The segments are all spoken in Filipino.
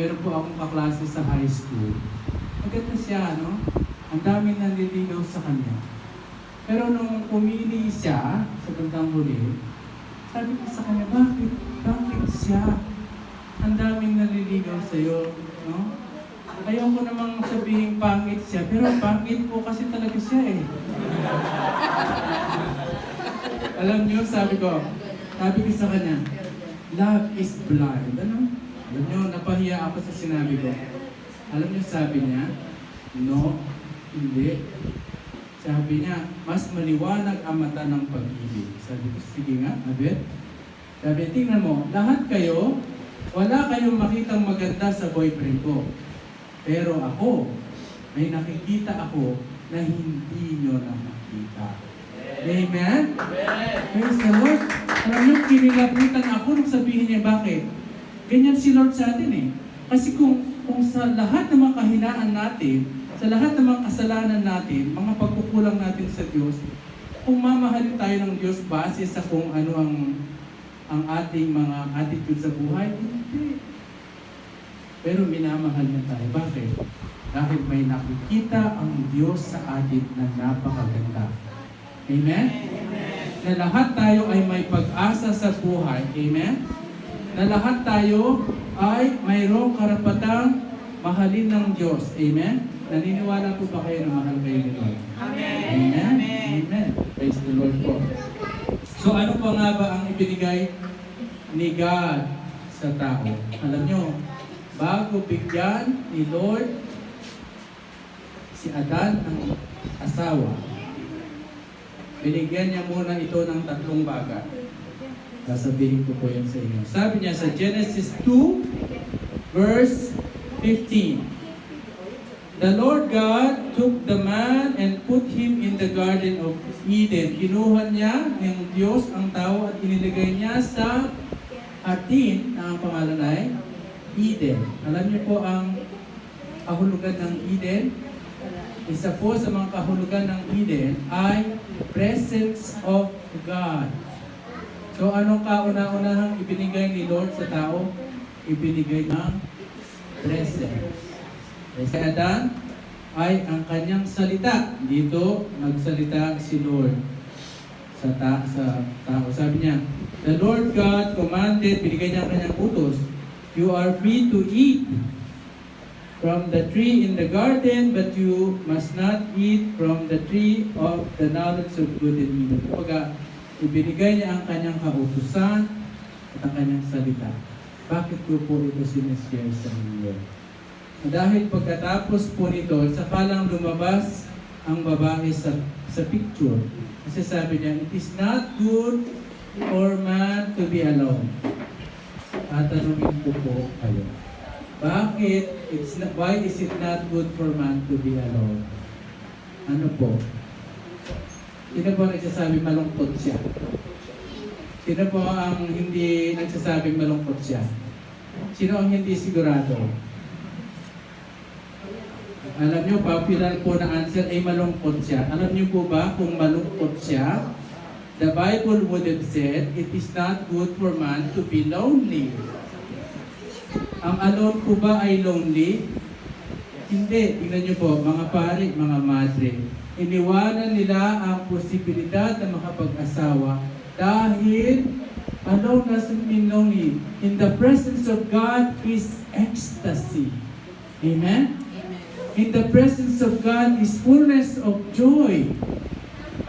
meron po akong kaklase sa high school. Maganda siya, no? Ang daming nanliligaw sa kanya. Pero nung pumili siya sa bandang huli, sabi ko sa kanya, bakit? Bakit siya? Ang daming naliligaw sa'yo, no? Ayaw ko namang sabihin pangit siya, pero pangit po kasi talaga siya eh. Alam niyo, sabi ko sa kanya, love is blind. Ano? Alam niyo, napahiya ako sa sinabi ko. Alam niyo, sabi niya, no, hindi. Sabi niya, mas maliwanag ang mata ng pag-ibig. Sabi ko, sige nga, abet. Sabi, tingnan mo, lahat kayo, wala kayong makitang maganda sa boyfriend ko. Pero ako, may nakikita ako na hindi nyo na makita. Amen? Praise the Lord. Alam nyo, kinilabutan ako nung sabihin niya, bakit? Ganyan si Lord sa atin eh. Kasi kung sa lahat ng mga kahinaan natin, sa lahat ng mga kasalanan natin, mga pagkukulang natin sa Diyos, kung mamahalin tayo ng Diyos base sa kung ano ang ating mga attitude sa buhay, hindi. Pero minamahal niya tayo. Bakit? Dahil may nakikita ang Diyos sa atin na napakaganda. Amen? Amen? Na lahat tayo ay may pag-asa sa buhay. Amen? Na lahat tayo ay mayroong karapatang mahalin ng Diyos. Amen? Naniniwala po ba kayo na mahal kayo ni Lord? Amen. Amen? Amen. Praise the Lord po. So ano pa nga ba ang ibinigay ni God sa tao? Alam nyo, bago bigyan ni Lord si Adan ng asawa, binigyan niya muna ito ng 3 bagay. Sasabihin ko po yan sa inyo. Sabi niya sa Genesis 2, verse 15. The Lord God took the man and put him in the Garden of Eden. Kinuha niya ng Diyos ang tao at inilagay niya sa atin na ang pangalan ay Eden. Alam niyo po ang kahulugan ng Eden? Isa po sa mga kahulugan ng Eden ay presence of God. So anong kauna-unahang ibinigay ni Lord sa tao? Ibinigay ng presence. Si Adan ay ang kanyang salita. Dito, nagsalita si Lord sa tao. Sabi niya, the Lord God commanded, binigay niya ang kanyang utos, you are free to eat from the tree in the garden, but you must not eat from the tree of the knowledge of good and evil. Kapag ibinigay niya ang kanyang kautusan at ang kanyang salita. Bakit ko po ito sinishare sa inyo? Dahil pagkatapos po nito, saka lang lumabas ang babae sa picture. Kasi sabi niya, it is not good for man to be alone. Tatanungin ko po kayo. Bakit? Why is it not good for man to be alone? Ano po? Sino po nagsasabi malungkot siya? Sino po ang hindi nagsasabing malungkot siya? Sino ang hindi sigurado? Alam niyo, popular po na answer ay malungkot siya. Alam niyo po ba kung malungkot siya? The Bible would have said, it is not good for man to be lonely. Ang alone po ba ay lonely? Hindi. Tingnan niyo po, mga pari, mga madre. Iniwanan nila ang posibilidad na makapag-asawa dahil alone doesn't mean lonely. In the presence of God is ecstasy. Amen? In the presence of God is fullness of joy.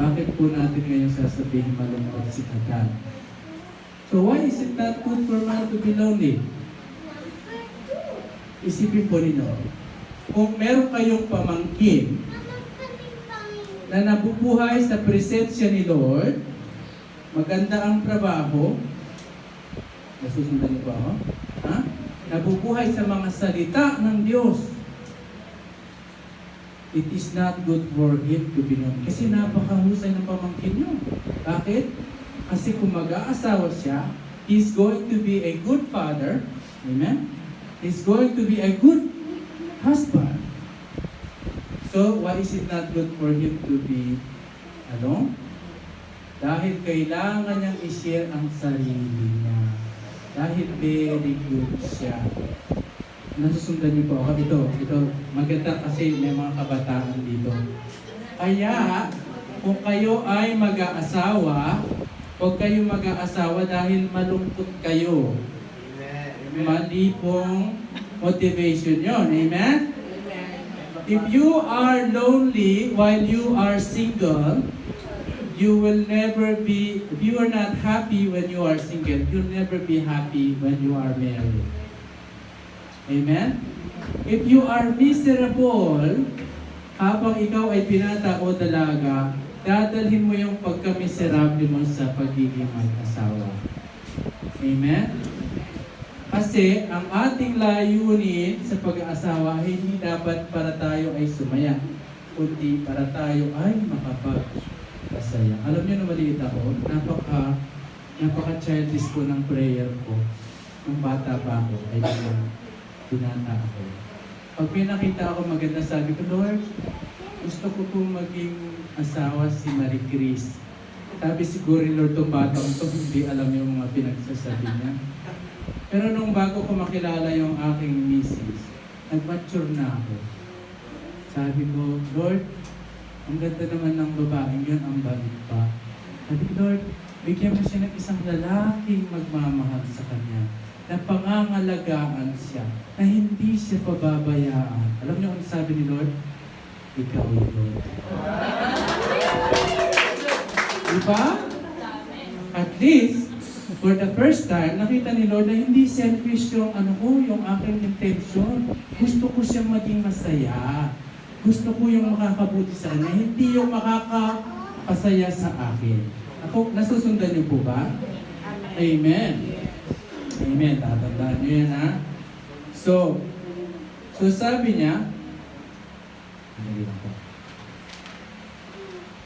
Bakit po natin ngayon sasabihin malungkot si Adan? So why is it not good for man to be lonely? Isipin po ninyo, kung meron kayong pamangkin na nabubuhay sa presensya ni Lord, maganda ang trabaho, nasusundan niyo ba ako? Ha? Nabubuhay sa mga salita ng Diyos, it is not good for him to be known. Kasi napakahusay ng pamangkin niyo. Bakit? Kasi kung mag-aasawa siya, he's going to be a good father. Amen? He's going to be a good husband. So, why is it not good for him to be alone? Dahil kailangan niyang i-share ang sarili niya. Dahil very good siya. nasusundan niyo po ako. Ito, maganda kasi may mga kabataan dito. Kaya, kung kayo ay mag-aasawa, huwag kayong mag-aasawa dahil malungkot kayo. Mali pong motivation yon. Amen? If you are lonely while you are single, you will never be, if you are not happy when you are single, you'll never be happy when you are married. Amen? If you are miserable, habang ikaw ay binata o dalaga, dadalhin mo yung pagka-miserable mo sa pagiging mag-asawa. Amen? Kasi ang ating layunin sa pag-aasawa ay hindi dapat para tayo ay sumaya, kundi para tayo ay makapag-asaya. Alam niyo na maliit ako, napaka-childish ko ng prayer ko. Nung bata pa ako, ay binata ako. Pag pinakita ako maganda, sabi ko, Lord, gusto ko pong maging asawa si Marie Chris. Sabi siguro, Lord, itong batang ito, hindi alam yung mga pinagsasabi niya. Pero nung bago ko makilala yung aking misis, nag-mature na ako. Sabi ko, Lord, ang ganda naman ng babaeng yun, ang balik pa. Sabi ko, Lord, bigyan mo siya ng isang lalaking magmamahal sa kanya, na pangangalagaan siya, na hindi siya pababayaan. Alam niyo kung sabi ni Lord? Ikaw, Lord. Diba? At least, for the first time, nakita ni Lord na hindi selfish yung yung aking intention. Gusto ko siyang maging masaya. Gusto ko yung makakabuti sa kanya, hindi yung makakapasaya sa akin. Ako, nasusundan niyo po ba? Amen. Amen. Tatandaan niyo yan, ha? So sabi niya,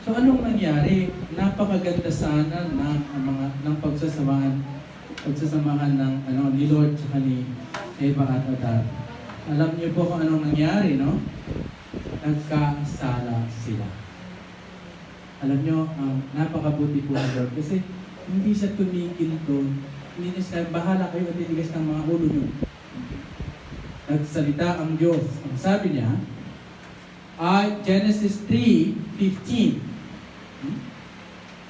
so anong nangyari? Napakaganda sana ng pagsasamahan ng ni Lord at ni Eva at Adan. Alam niyo po kung anong nangyari, no? Nagkasala sila. Alam niyo, napakabuti po ng Lord kasi hindi siya tumigil doon. Hindi niya siya, bahala kayo at titigas ng mga ulo niyo. Nagsalita ang Diyos. Ang sabi niya, Genesis 3:15.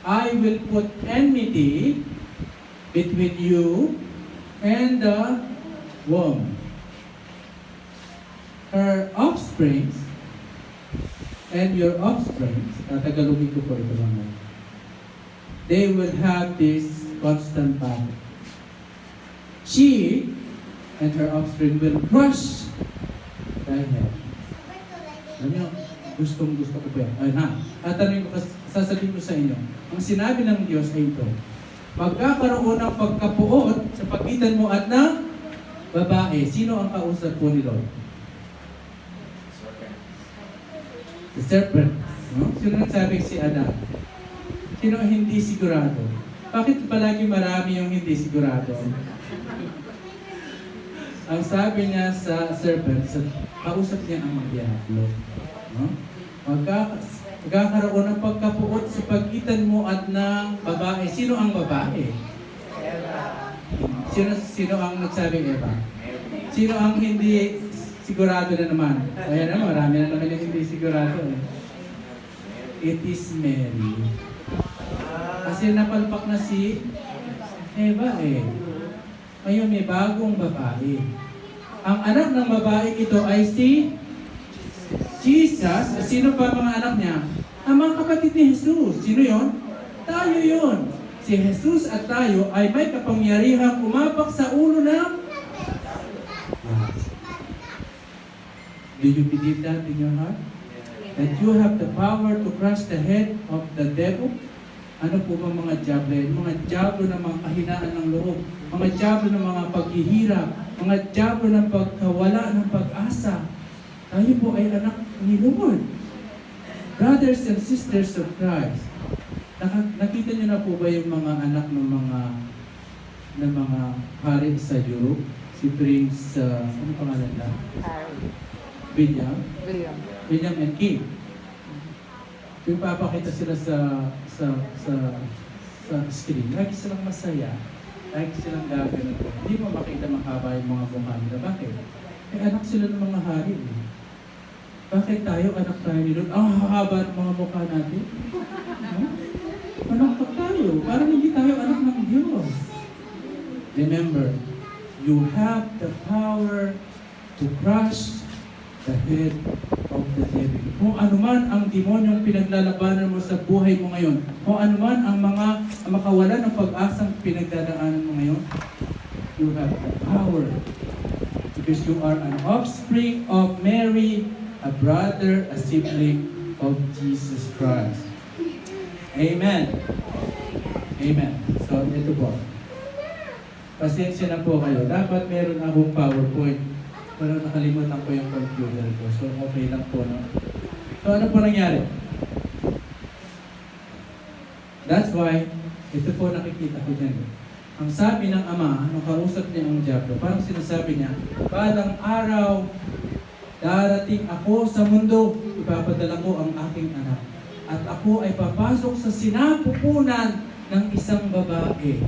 I will put enmity between you and the woman, her offspring, and your offspring. Tatagalogin ko po ito naman. They will have this constant battle. She and her offspring will crush thy head. Alam niyo, gustong-gusto ko po yan. Tatanungin ko, sasabihin ko sa inyo, ang sinabi ng Diyos ay ito, magkakaroon ng pagkapuot sa pagitan mo at ng babae. Sino ang kausap po ni Lord? The serpent. No? Sino nagsabi si Adam? Sino ang hindi sigurado? Bakit palagi marami yung hindi sigurado? Ang sabi niya sa serpent, kausap niya ang diablo. No? Magkakaroon ng pagkapuot sa pagitan mo at ng babae. Sino ang babae? Eva. Sino ang nagsabing Eva? Sino ang hindi sigurado na naman? Ayan na, marami na naman yung hindi sigurado. It is Mary. Kasi napalpak na si Eva Ngayon may bagong babae. Ang anak ng babae ito ay si Jesus. Sino pa mga anak niya? Ang mga kapatid ni Jesus. Sino yon? Tayo yon. Si Jesus at tayo ay may kapangyarihang umapak sa ulo ng Do you believe that in your heart? That you have the power to crush the head of the devil? Ano po ba mga diablo? Mga diablo ng mga kahinaan ng loob, mga diablo ng mga paghihirap, mga diablo ng pagkawala ng pag-asa. Tayo po ay anak ni Lord. Brothers and sisters of Christ, nakita niyo na po ba yung mga anak ng mga hari sa Europe? Si Prince, ano pangalan na? William and Kim. Yung papakita sila sa screen, lagi silang masaya, lagi silang gagawin. Hindi mo makita makaba yung mga mukha nila. Bakit? anak sila ng mga hari. Bakit tayo, anak tayo ni Lord? Ang hahaba ng mga mukha natin. No? Anak pa tayo. Parang hindi tayo anak ng Diyos. Remember, you have the power to crush the head of the devil. Kung anuman ang demonyong pinaglalabanan mo sa buhay mo ngayon, kung anuman ang makawalan ng pag-asang pinagdadaanan mo ngayon, you have the power. Because you are an offspring of Mary, a brother, a sibling of Jesus Christ. Amen. Amen. So, ito po. Pasensya na po kayo. Dapat meron akong PowerPoint. Pero nakalimutan ko yung computer ko. So, okay lang po. No? So, ano po nangyari? That's why, ito po nakikita ko dyan. Ang sabi ng ama, nung kausap niya ang Diablo, parang sinasabi niya, balang araw, darating ako sa mundo, ipapadala ko ang aking anak. At ako ay papasok sa sinapupunan ng isang babae.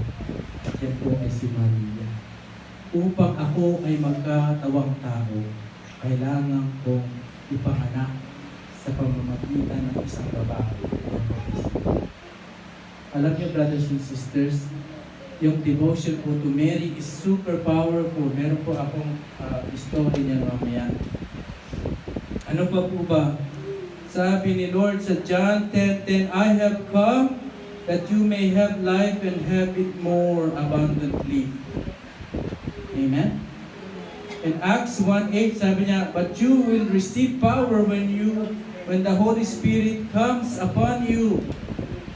At yan po ay si Maria. Upang ako ay magkatawang tao, kailangan kong ipanganak sa pamamagitan ng isang babae. Alam niyo, brothers and sisters, yung devotion po to Mary is super powerful. Meron po akong story niya mamaya. Ano pa po ba? Sabi ni Lord sa John 10:10, I have come that you may have life and have it more abundantly. Amen? In Acts 1:8, sabi niya, but you will receive power when the Holy Spirit comes upon you.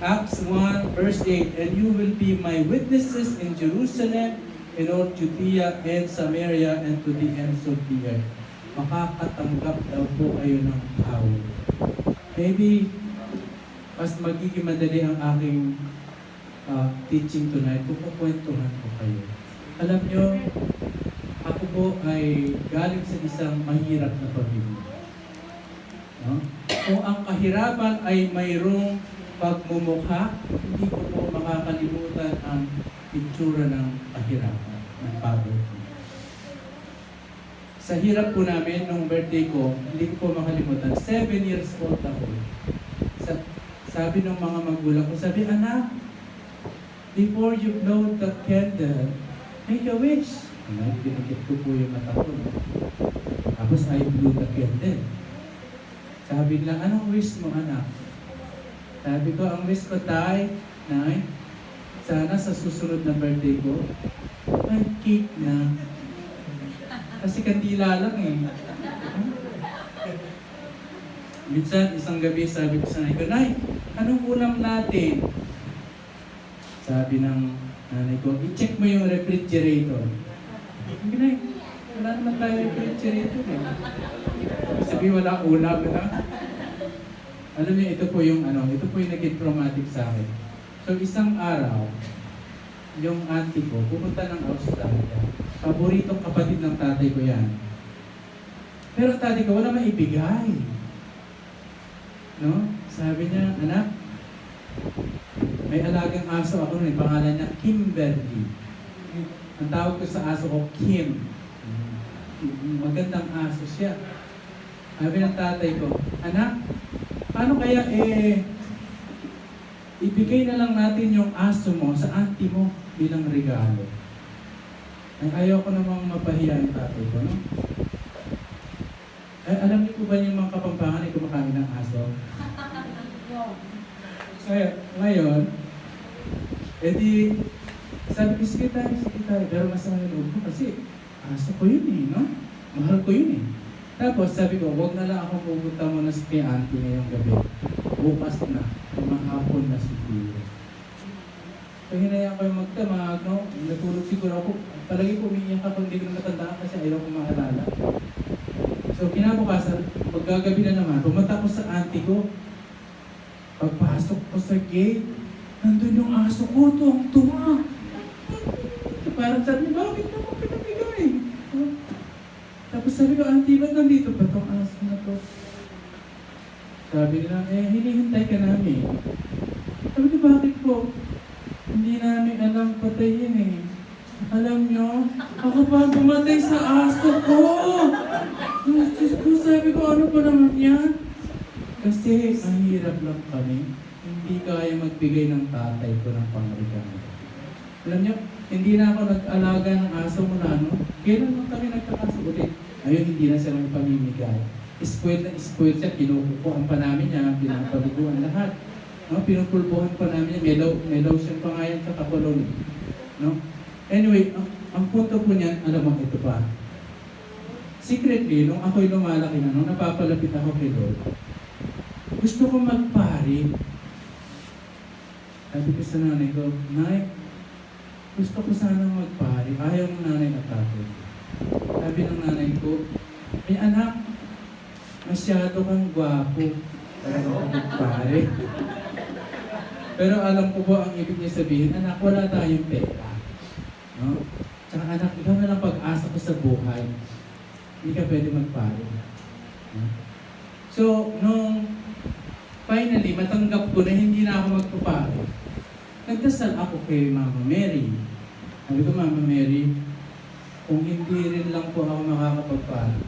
Acts 1 verse 8, and you will be my witnesses in Jerusalem, in all Judea and Samaria, and to the ends of the earth. Makakatanggap daw po kayo ng power. Maybe, mas magiging madali ang aking teaching tonight kung kukwentuhan ko kayo. Alam nyo, ako po ay galing sa isang mahirap na pamilya. No? Kung ang kahirapan ay mayroong pagmumukha, hindi ko po makakalimutan ang itsura ng kahirapan, ng poverty. Sa hirap po namin, nung birthday ko, hindi ko po makalimutan, 7 years old ako. Sabi ng mga magulang ko, sabi, anak, before you blow the candle, make a wish. Pinagkit ko po yung mata ko. Tapos I blew the candle. Sabi nila, anong wish mo, anak? Sabi ko, ang wish ko, tay, nay, sana sa susunod na birthday ko, may cake na. Kasi kandila lang eh. Minsan, isang gabi, sabi ko sa nanay ko, nay, anong ulam natin? Sabi ng nanay ko, i-check mo yung refrigerator. Sabi, nay, wala naman tayo refrigerator eh. Sabi, wala ulam na. Alam niyo, ito po yung naging traumatic sa akin. So, isang araw, yung auntie ko, pumunta ng Australia. Paboritong kapatid ng tatay ko yan. Pero tatay ko, wala maibigay. No? Sabi niya, anak, may alagang aso ako nun, pangalan niya Kimberly. Ang tawag ko sa aso ko, Kim. Magandang aso siya. Sabi ng tatay ko, anak, paano kaya ibigay na lang natin yung aso mo sa auntie mo bilang regalo. Ay, ayaw ko namang mapahiya ang tatay ko, no? Ay, alam niyo po ba yung mga Kapampangan ay kumakain ng aso? Ngayon, edi, sabi ko, sige tayo, pero masama yung loob ko kasi aso ko yun eh, no? Mahal ko yun eh. Tapos sabi ko, wag na lang ako pupunta muna sa kay auntie ngayong gabi. Bukas na, mahapon na siguro. So hinayaan ko yung magdamag, no? Natulog siguro ako. Palagi ko umiiyak ako, hindi ko na matandaan kasi ayaw ko maalala. So kinabukasan, maggagabi na naman, pumunta ko sa auntie ko. Pagpasok ko sa gate, nandun yung aso ko, tuwang-tuwa. Parang sabi, bakit naman pinamigay? Tapos sabi ko, auntie, ba't nandito ba itong aso na to? Sabi nila, hinihintay ka namin. Sabi ko, bakit po? Hindi namin alam patayin eh. Alam nyo, ako pa pumatay sa aso ko. Diyos ko, sabi ko, ano pa naman yan? Kasi ang hirap lang kami. Hindi kaya magbigay ng tatay ko ng pangregalo. Alam nyo, hindi na ako nag-alaga ng aso mula, no? Kailan lang kami nagkakaso ulit? Ayun, hindi na siya pamimigay. Spoiled na spoiled siya, kinukukuhan pa namin niya, pinapaliguan lahat. No? Pinupulbuhan pa namin niya, may lotion pa nga yan sa kapulong. No? Anyway, ang punto po niyan, alam mo, ito pa. Secretly, nung ako'y lumalaki na, nung napapalapit ako kay Lord, gusto ko magpari. Sabi ko sa nanay ko, Nay, gusto ko sana magpari. Ayaw ng nanay at tatay. Sabi ng nanay ko, may anak, masyado kang gwapo para magpari. Pero alam ko po ang ibig niya sabihin, anak, wala tayong pera. No? Tsaka anak, ikaw na lang pag-asa ko sa buhay. Hindi ka pwede magpari. No? So, nung finally, matanggap ko na hindi na ako magpapari, nagdasal ako kay Mama Mary. Sabi ko, Mama Mary, kung hindi rin lang po ako makakapagpari,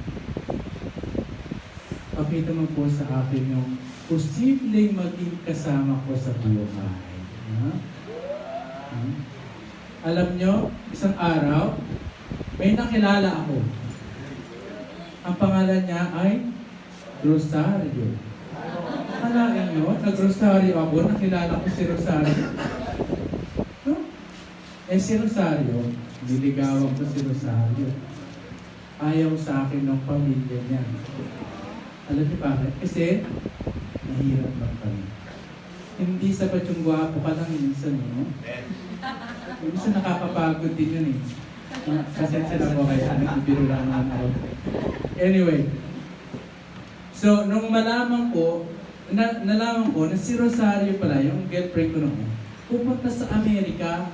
pakita mo po sa akin yung posibleng maging kasama ko sa buhay. Alam nyo, isang araw, may nakilala ako. Ang pangalan niya ay Rosario. Kalain nyo, nag-Rosario ako, nakilala ko si Rosario. No? Si Rosario, niligawan ko si Rosario. Ayaw sa akin ng pamilya niya. Alam niyo bakit? Kasi, mahirap lang kami. Hindi sapat yung gwapo ka lang minsan, no? Minsan nakakapagod din yun eh. Pasensya na po kayo, nagbibiro lang naman ako. Anyway, so nung nalaman ko na si Rosario pala, yung girlfriend ko noon, pupunta sa Amerika.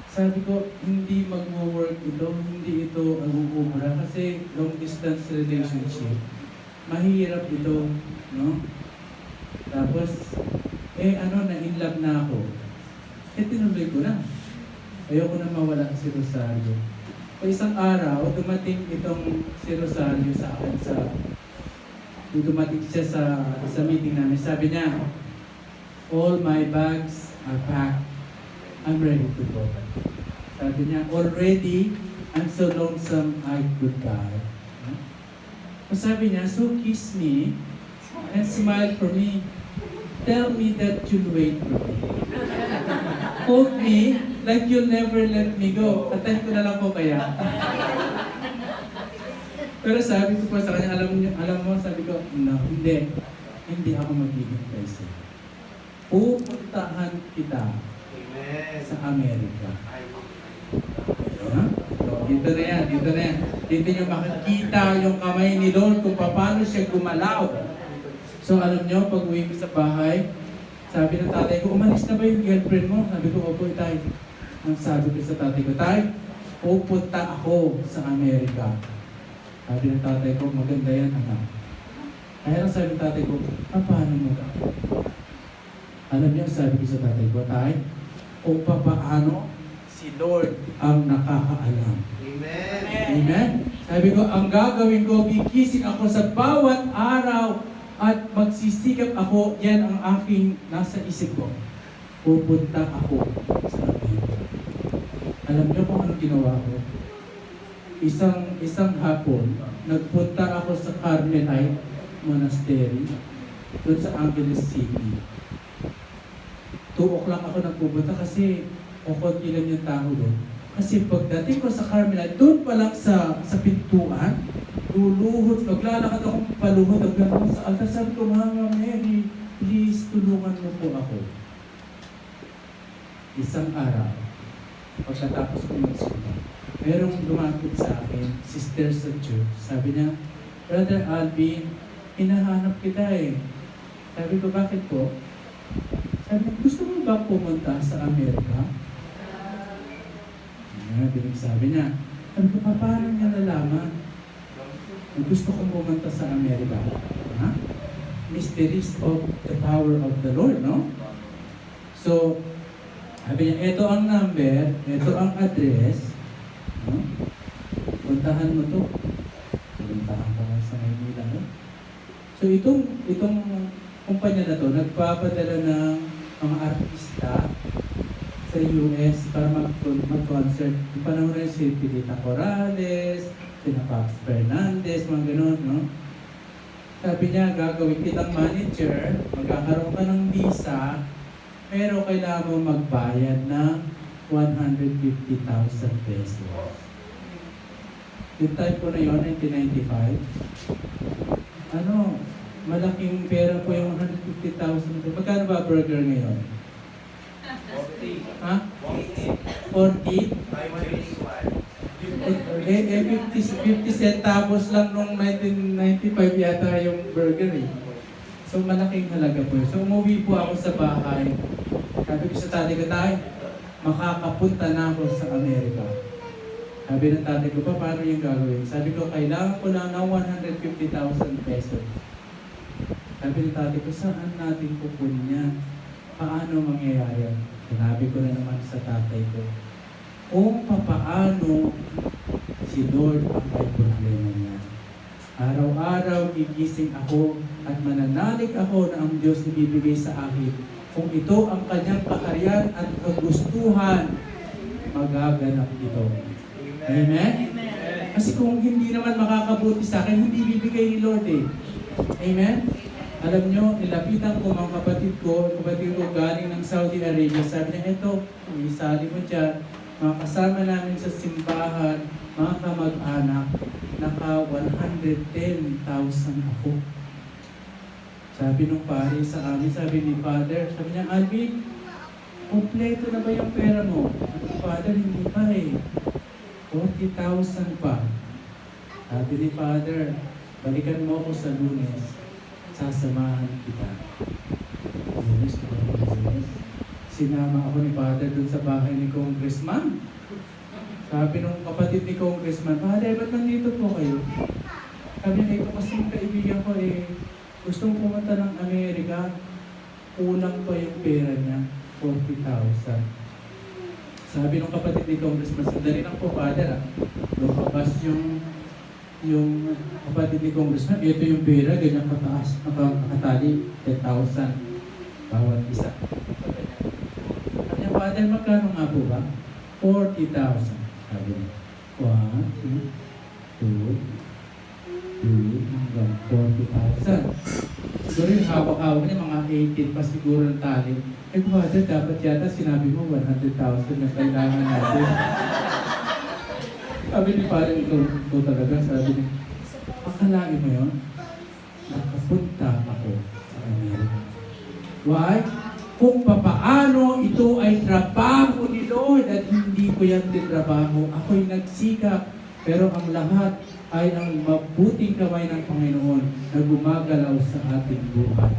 Sabi ko, hindi mag-work ito, hindi ito mag-ubra kasi long distance relationship. Mahirap ito, no? Tapos, na-in love na ako. Tinuloy ko na. Ayoko na mawala si Rosario. O isang araw, dumating itong si Rosario sa akin dumating siya sa meeting namin. Sabi niya, all my bags are packed. I'm ready to go. Sabi niya, already, I'm so lonesome I could die. O sabi niya, so kiss me and smile for me. Tell me that you'll wait for me. Hold me like you'll never let me go. Atahin ko na lang po kaya. Pero sabi ko po sa kanya, alam mo, sabi ko, no, hindi ako maghihintay sa'yo. Pupuntahan kita sa Amerika. So, dito na yan. Dito nyo makikita yung kamay ni Lord kung paano siya gumalaw. So alam nyo, pag uwi ko sa bahay, sabi ng tatay ko, umalis na ba yung girlfriend mo? Sabi ko, opo, tay. Ang sabi ko sa tatay ko, tay, pupunta ako sa Amerika. Sabi ng tatay ko, maganda yan, anak. Kaya lang sabi ng tatay ko, paano mo ka? Alam niyo, sabi ko sa tatay ko, tay, kung paano si Lord ang nakakaalam. Amen. Amen? Sabi ko, ang gagawin ko, gigising ako sa bawat araw at magsisikap ako, yan ang aking nasa isip ko. Pupunta ako sa Amerika. Alam niyo kung anong ginawa ko? Isang hapon, nagpunta ako sa Carmelite Monastery doon sa Angeles City. 2 o'clock ako nagpupunta kasi kukunti lang yung tao doon. Kasi pagdating ko sa Carmelite, doon pa lang sa pintuan, luluhod, naglalakad akong paluhod, naglalakad sa altar. Sabi ko, Mama Mary, please tulungan mo po ako. Isang araw, pagkatapos ko magsimba, merong lumapit sa akin, sister sa church. Sabi niya, Brother Alvin, hinahanap kita eh. Sabi ko, bakit po? Sabi niya, gusto mo ba pumunta sa Amerika? Sabi niya, sabi ko, paano niya nalaman? Gusto kong pumunta sa Amerika. Ha? Mysteries of the power of the Lord, no? So, Sabi niya, ito ang number, ito ang address. No? Puntahan mo to. Puntahan ko sa Maynila. No? So itong kumpanya na to, nagpapadala ng mga artista sa US para mag-concert. Yung panahon rin si Pilita Corrales, si Pax Fernandez, mga ganun, no? Sabi niya, gagawin kitang manager, magkakaroon ka ng visa, pero kailangan mo magbayad ng 150,000 pesos. Yung time ko na yun, 1995, malaking pera po yung 150,000 pesos. Magkano ba burger ngayon? 40. Ha? 40? 50 centavos lang nung 1995 yata yung burger eh. So malaking halaga po. So umuwi po ako sa bahay. Sabi ko sa tatay ko, tay, makakapunta na ako sa Amerika. Sabi ng tatay ko, paano yung gagawin? Sabi ko, kailangan ko lang ng 150,000 pesos. Sabi ng tatay ko, saan natin kukunin yan? Paano mangyayari? Sinabi ko na naman sa tatay ko, kung papaano si Lord ang may problema niya. Araw-araw gigising ako at mananalig ako na ang Diyos ibibigay sa akin. Kung ito ang kanyang kaharian at kagustuhan, magaganap ito. Amen? Amen. Kasi kung hindi naman makakabuti sa akin, hindi bibigay ni Lord eh. Amen? Alam nyo, nilapitan ko mga kapatid ko galing ng Saudi Arabia. Sabi niya, eto, isali mo dyan, mga kasama namin sa simbahan, mga kamag-anak, naka 110,000 ako. Sabi nung pare sa amin, sabi ni Father, sabi niya, Alvin, kompleto na ba yung pera mo? Father, hindi pa eh. 40,000 pa. Sabi ni Father, balikan mo ako sa Lunes, sasamahan kita. Lunes. Sinama ako ni Father dun sa bahay ni Congressman. Sabi nung kapatid ni Congressman, Father, ba't nandito po kayo? Sabi niya, ito kasi yung kaibigan ko eh, gustong pumunta ng Amerika, kulang pa yung pera niya, 40,000. Sabi nung kapatid ni Congressman, sandali lang po, Father, lumabas yung kapatid ni Congressman, ito yung pera, ganyan kataas, nakatali, 10,000 bawat isa. Sabi niya, Father, magkano nga po ba? 40,000. Sabi niya, 1, 2, 3, hanggang 40,000. Siguro yung hawak-hawak niya, mga 18 pa siguro ng tali. Eh, Father, dapat yata sinabi mo 100,000 na kailangan natin. Sabi ni Father, ito talaga, sabi niya, akalain mo yun? Nakapunta ako sa Amerika. Why? Kung papaano ito ay trabaho ni Lord at hindi ko yan trabaho. Ako'y nagsikap, pero ang lahat ay ang mabuting kamay ng Panginoon na gumagalaw sa ating buhay.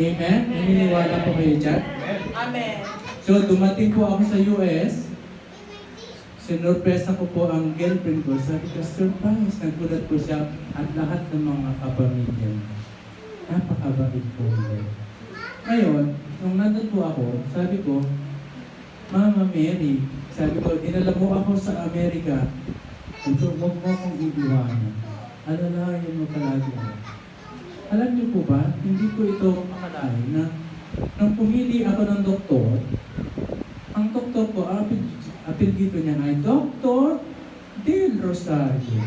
Amen? Naniniwala po kayo dyan? Amen. So, dumating po ako sa US. Sinurpresa ko po ang girlfriend ko. Sabi ko, surprise. Nagulat ko siya at lahat ng mga kapamilya. Napakabait po nila. Ngayon, nung nandun po ako, sabi ko, Mama Mary, sabi ko, dinala mo ako sa Amerika. Ito, huwag mo akong iiwanan. Alalayan mo palagi ako. Alam niyo po ba, hindi ko ito makalain na nung pumili ako ng doktor, ang doktor ko, apelyido niya ay Dr. Del Rosario.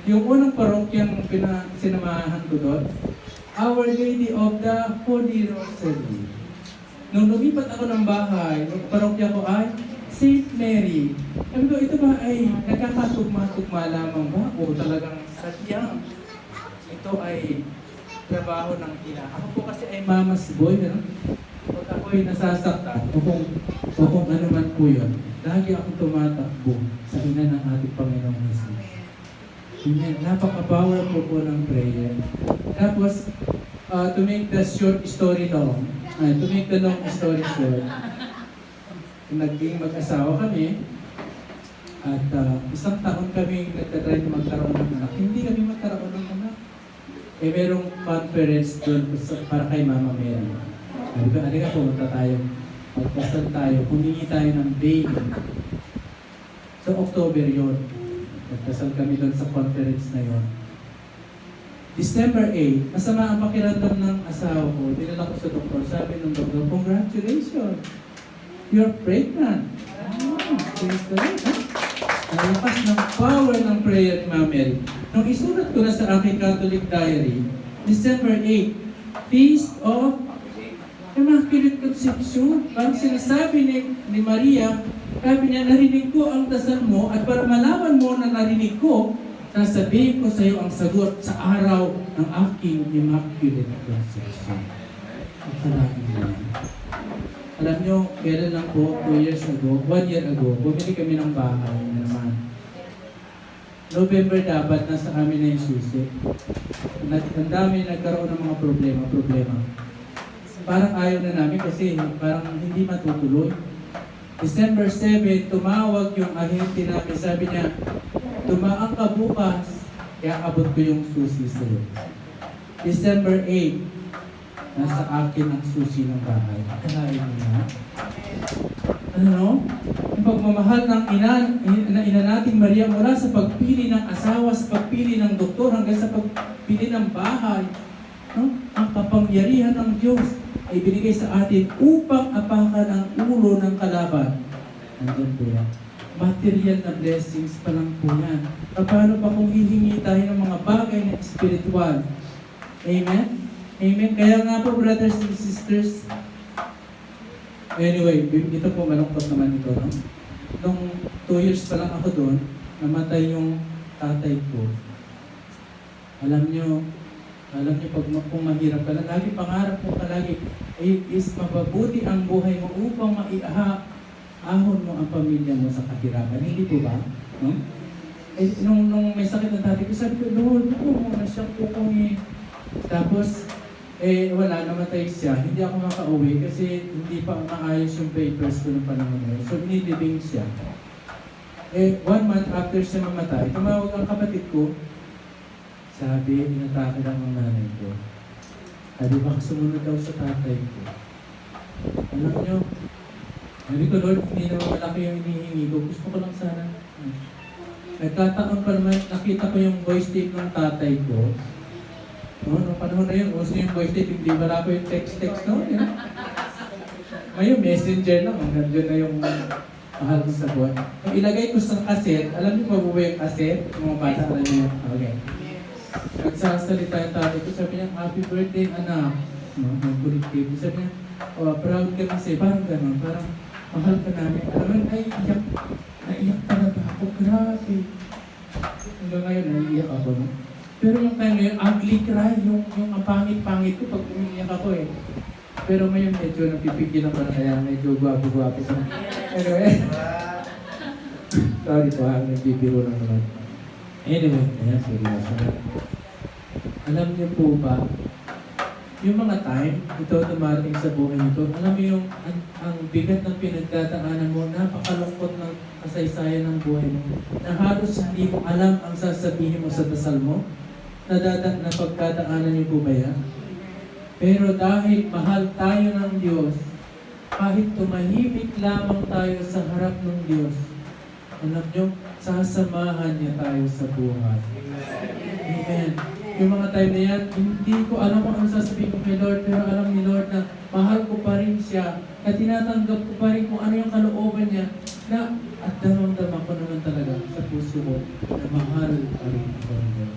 Yung unang parokyang sinamahan ko doon, Our Lady of the Holy Rosary. Nung lumipat ako ng bahay, nung parokya ko ay St. Mary. Sabi ko, ito ba ay nagkakatugma-tugma lamang ba? O talagang sadyang ito ay trabaho ng ina. Ako po kasi ay mama's boy. Ano? Pag ako ay nasasaktan, o kung ano man po yun, lagi akong tumatakbo sa ina ng ating Panginoong Jesus. Amen. Napaka-powerful po ng prayer. Tapos, to make the short story long, to make the long story short, naging mag-asawa kami, at isang taon kami nagtatry na magkaroon ng anak. Hindi kami magkaroon ng anak. Eh, merong conference doon para kay Mama Mary. Sabi ko, halika, pumunta tayo. magkasal tayo, humingi tayo ng baby. So, October yun. Nagkasal kami doon sa conference na yun. December 8, masama ang pakiramdam ng asawa ko. Dinala ko sa doktor. Sabi ng doktor, congratulations! You're pregnant. Praise the Lord. Ang lakas ng power ng prayer ni Ma'am Mary. Nung isulat ko na sa aking Catholic diary, December 8, Feast of Immaculate Conception. Parang sinasabi ni Maria, sabi niya, narinig ko ang dasal mo at para malaman mo na narinig ko, sasabihin ko sa iyo ang sagot sa araw ng aking Immaculate Conception. Akalain mo yan. Alam nyo, kailan lang po, 2 years ago, 1 year ago, bumili kami ng bahay naman. November dapat, nasa amin na yung susi. Ang dami nagkaroon ng mga problema. Parang ayaw na namin kasi parang hindi matutuloy. December 7, tumawag yung ahente namin. Sabi niya, tumaan ka bukas, kaya abot ko yung susi sa'yo. December 8, nasa akin ang susi ng bahay. Akalain mo na. Ano? Ang pagmamahal ng ina nating Maria mula sa pagpili ng asawa, sa pagpili ng doktor, hanggang sa pagpili ng bahay. No? Ang kapangyarihan ng Diyos ay binigay sa atin upang apakan ang ulo ng kalaban. Nandun po yan. Material na blessings pa lang po yan. Paano pa kung hihingi tayo ng mga bagay na spiritual? Amen? Amen. Kaya nga po, brothers and sisters, anyway, ito po malungkot naman ito, no? Nung 2 years pa lang ako doon, namatay yung tatay ko. Alam nyo, pag kung mahirap ka lang, lagi pangarap mo palagi, is mapabuti ang buhay mo upang maiahon mo ang pamilya mo sa kahirapan. Hindi po ba? No? Nung may sakit ng tatay ko, sabi ko, Lord, na siyang kukungi. Tapos, wala, namatay siya. Hindi ako makauwi kasi hindi pa maayos yung papers ko ng panahon na yun. So, inilibing siya. 1 month after siya mamatay, tumawag ang kapatid ko. Sabi, inatake lang ang nanay ko. Sabi, baka sumunod daw sa tatay ko. Alam nyo, sabi ko, Lord, hindi naman malaki yung hinihingi ko. Gusto ko lang sana. Nagkataon pa naman, nakita ko yung voice tape ng tatay ko. No, noong panahon na yun, uso yung voice tape, hindi wala ko yung text, no? Yun. Ngayon, messenger lang, nandiyan na yung mahal ko sa buwan. Nung ilagay ko sa cassette, alam niyo pa ba yung cassette? Yung mga bata, alam niyo yun? Okay. Nagsasalita yung tatay ko, sabi niya, happy birthday, anak. No, nagbulit kayo. Sabi niya, proud ka kasi, parang gano'n, parang mahal ka namin. Alam mo, naiyak talaga ako, grabe. Hanggang ngayon, naiiyak ako, no? Pero yung time na yun, ugly cry, yung ang pangit-pangit ko pag umiiyak ako eh. Pero ngayon medyo napipigil ako na kaya medyo guwapo-guwapo ko. Anyway, sorry po ha, nagbibiro lang naman. Anyway, ayan, seryoso na. Alam niyo po ba, yung mga time, ito dumarating sa buhay nito, alam mo yung ang bigat ng pinagdadaanan mo, napakalungkot ng kasaysayan ng buhay mo, na halos hindi mo alam ang sasabihin mo sa dasal mo, na pagdadaanan niyo po ba yan? Pero dahil mahal tayo ng Diyos, kahit tumahimik lamang tayo sa harap ng Diyos, alam niyo, sasamahan niya tayo sa buhay. Amen. Yung mga time na yan, hindi ko alam kung ano sasabihin ko kay Lord, pero alam ni Lord na mahal ko pa rin siya, na tinatanggap ko pa rin kung ano yung kalooban niya, na at damang-dama ko naman talaga sa puso ko na mahal pa rin ako ng Lord.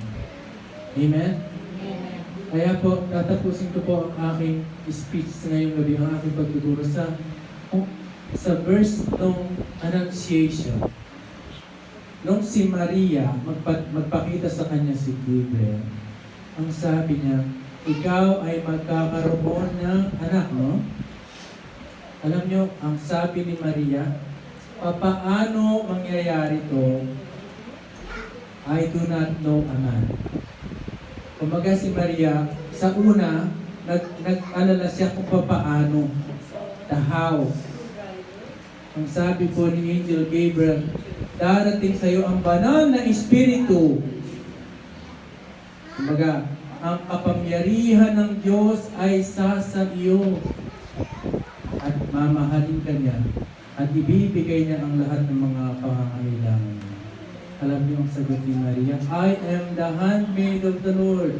Amen? Kaya po, tatapusin ko po ang aking speech ngayong gabi, ang aking pagtuturo sa verse ng Annunciation. Nung si Maria magpakita sa kanya si Gabriel, ang sabi niya, ikaw ay magkakaroon ng anak, no? Alam niyo, ang sabi ni Maria, papaano mangyayari to? I do not know a man. Kumbaga si Maria, sa una, nag-alala siya kung papaano, the how. Ang sabi po ni Angel Gabriel, darating sa iyo ang banal na Espiritu. Kumbaga, ang kapangyarihan ng Diyos ay sa iyo. At mamahalin ka niya, at ibibigay niya ang lahat ng mga pangangailangan niya. Alam niyo ang sagot ni Maria, I am the handmaid of the Lord.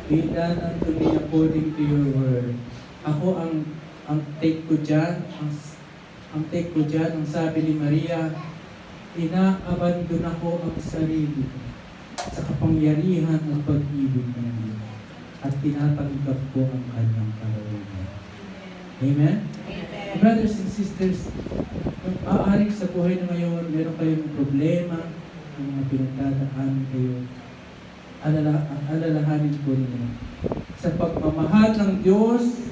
Be done unto me according to your word. Ako ang take ko dyan, ang sabi ni Maria, inaabandon ako ang sarili ko sa kapangyarihan ng pag-ibig ng Diyos at tinatanggap ko ang kanyang kalooban. Amen? Amen. Brothers and sisters, kung aaring sa buhay na ngayon, meron kayong problema, ang mga pinagdadaan kayo, alalahanin po ninyo. Sa pagmamahal ng Diyos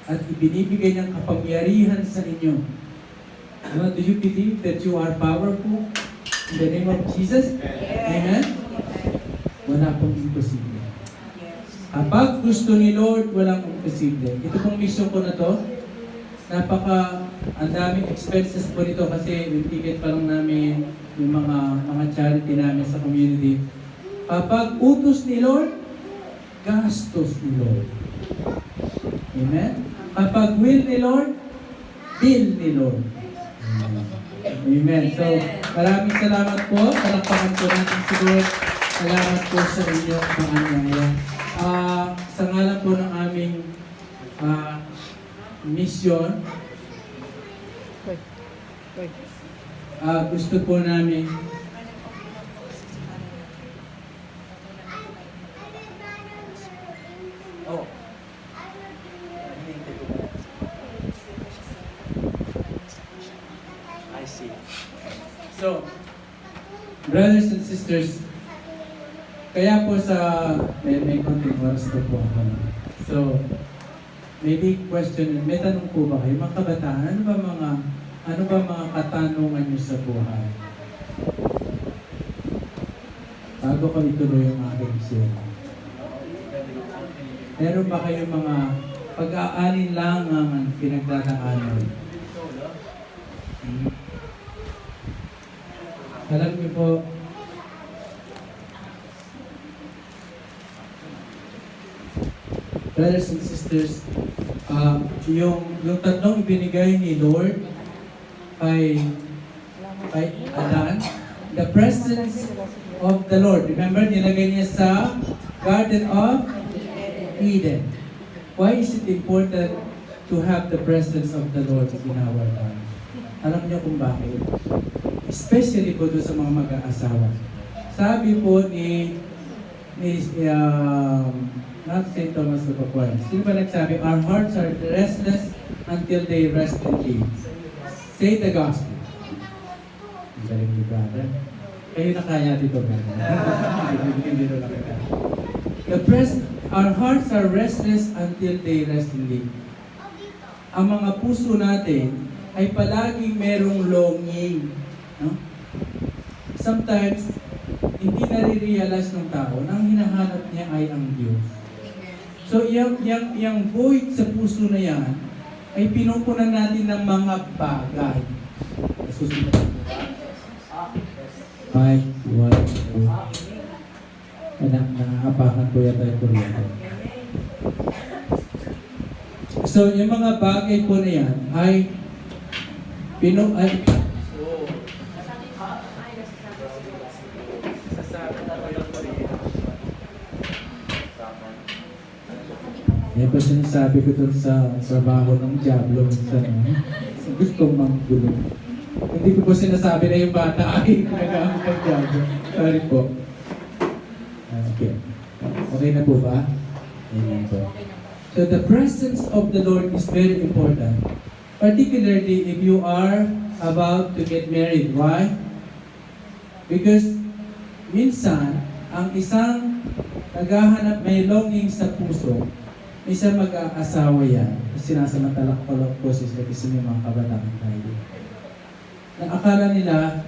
at ibinibigay niyang kapangyarihan sa inyo. Do you believe that you are powerful in the name of Jesus? Amen? Wala pong imposible. Kapag gusto ni Lord, walang imposible. Ito pong mission ko na to, ang daming expenses po nito kasi yung ticket pa lang namin, yung mga charity namin sa community. Kapag utos ni Lord, gastos ni Lord. Amen? Kapag will ni Lord, bill ni Lord. Amen. So, maraming salamat po. Palakpakan po natin si Lord. Salamat po sa inyong panganyaya. Sa ngalan po ng aming mission, gusto po namin I see. So, brothers and sisters, kaya po may konting oras po ako. So, may big question, may tanong po ba kayo? Mga kabataan, ano ba mga katanungan niyo sa buhay? Bago ko ituloy ang aking share. Meron ba kayo mga pag-aalinlangan ang pinagdadaanan? Alam niyo po, brothers and sisters, yung tatlong ibinigay ni Lord kay Adan, the presence of the Lord. Remember, nilagay niya sa Garden of Eden. Why is it important to have the presence of the Lord in our life? Alam niyo kung bakit? Especially po doon sa mga mag-aasawa. Sabi po not St. Thomas of Aquino. Sino ba nagsabi? Our hearts are restless until they rest in thee. Say the gospel. Ang galing ni brother. Kayo na kaya dito, brother. Hindi rin lang kaya. Our hearts are restless until they rest in thee. Ang mga puso natin ay palaging merong longing. No? Sometimes, hindi nare-realize ng tao na ang hinahanap niya ay ang Diyos. So, yung void sa puso na yan, ay pinupunan natin ng mga bagay. Susunod. 5, 1, 2. Nangangapakan ko yata yung kuryente. So, yung mga bagay po na yan ay yan po sinasabi ko dun sa trabaho ng Diablo sa gustong manggulo. Hindi ko po sinasabi na yung bata ay nag-aamit ng Diablo. Sorry po. Okay. Okay na po ba? Amen po. So the presence of the Lord is very important. Particularly if you are about to get married. Why? Because minsan, ang isang naghahanap may longing sa puso, isang mag-aasawa yan, sinasamantala ko lang po kasi may mga kabataan tayo. Na akala nila,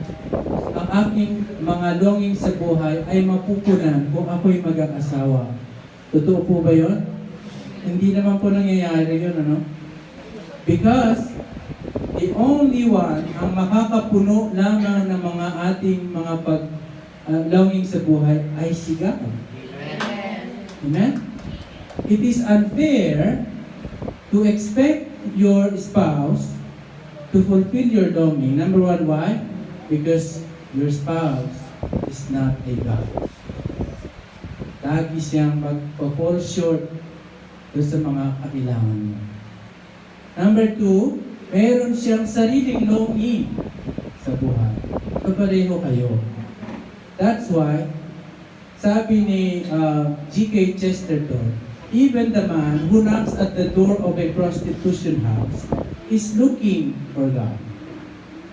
ang aking mga longing sa buhay ay mapupunan kung ako'y mag-aasawa. Totoo po ba yun? Hindi naman po nangyayari yun, ano? Because the only one ang makakapuno lamang ng mga ating mga longing sa buhay ay si God. Amen? It is unfair to expect your spouse to fulfill your longing. Number one, why? Because your spouse is not a God. Lagi siyang magpa-fall short doon sa mga kailangan mo. Number two, meron siyang sariling longing sa buhay. Kapareho kayo. That's why, sabi ni G.K. Chesterton, even the man who knocks at the door of a prostitution house is looking for God.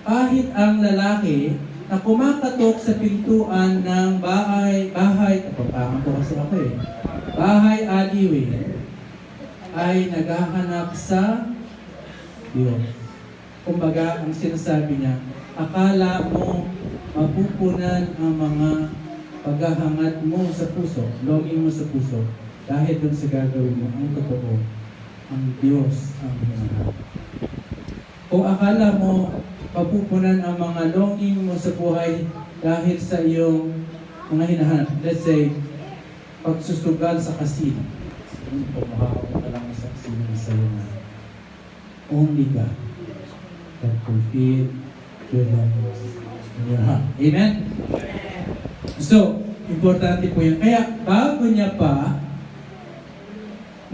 Kahit ang lalaki na kumakatok sa pintuan ng bahay, napapangan ko kasi ako bahay aliwi, ay naghahanap sa Diyos. Kumbaga, ang sinasabi niya, akala mo mapupunan ang mga paghahangad mo sa puso, longing mo sa puso, dahil dun sa gagawin mo, ang totoo, ang Diyos ang hinahanap. Kung akala mo mapupunan ang mga longing mo sa buhay dahil sa iyong mga hinahanap, let's say, pagsusugal sa kasino, kung makakapunta lang sa kasino sa iyo na only God can fulfill your longings in your heart. Amen? So, importante po yan. Kaya, bago niya pa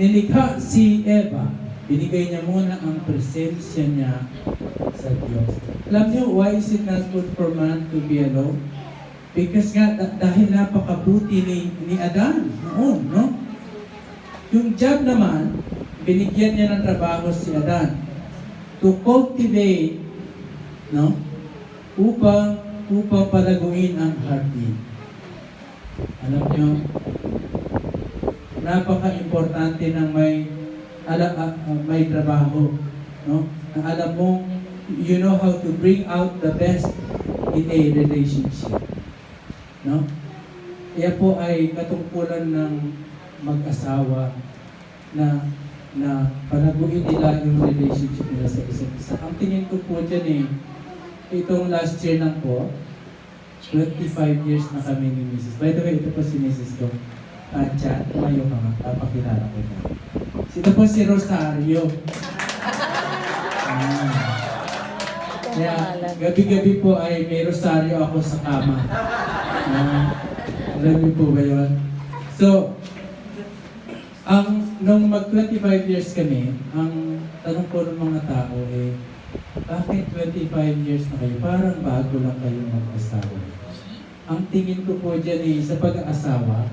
nilikha si Eva, binigay niya muna ang presensya niya sa Diyos. Alam niyo, why is it not good for man to be alone? Because nga, dahil napakabuti ni Adan noon, no? Yung job naman, binigyan niya ng trabaho si Adan to cultivate, no? Upang palaguin ang heartbeat. Alam niyo, napaka-importante ng may trabaho, no? Na alam mo, you know how to bring out the best in a relationship, no? Kaya po ay katungkulan ng mag-asawa na palaguin nila yung relationship nila sa isa't isa. Ang tingin ko po dyan itong last year lang po, 25 years na kami ni Mrs. By the way, ito po si Mrs. ko. Chat, tumayo ka nga, papakilala ko na. Ito po si Rosario. Kaya, gabi-gabi po ay may Rosario ako sa kama. Alam niyo po ba yun? So, nung mag-25 years kami, ang tanong po ng mga tao bakit 25 years na kayo? Parang bago lang kayo mag-asawa. Ang tingin ko po dyan sa pag-aasawa,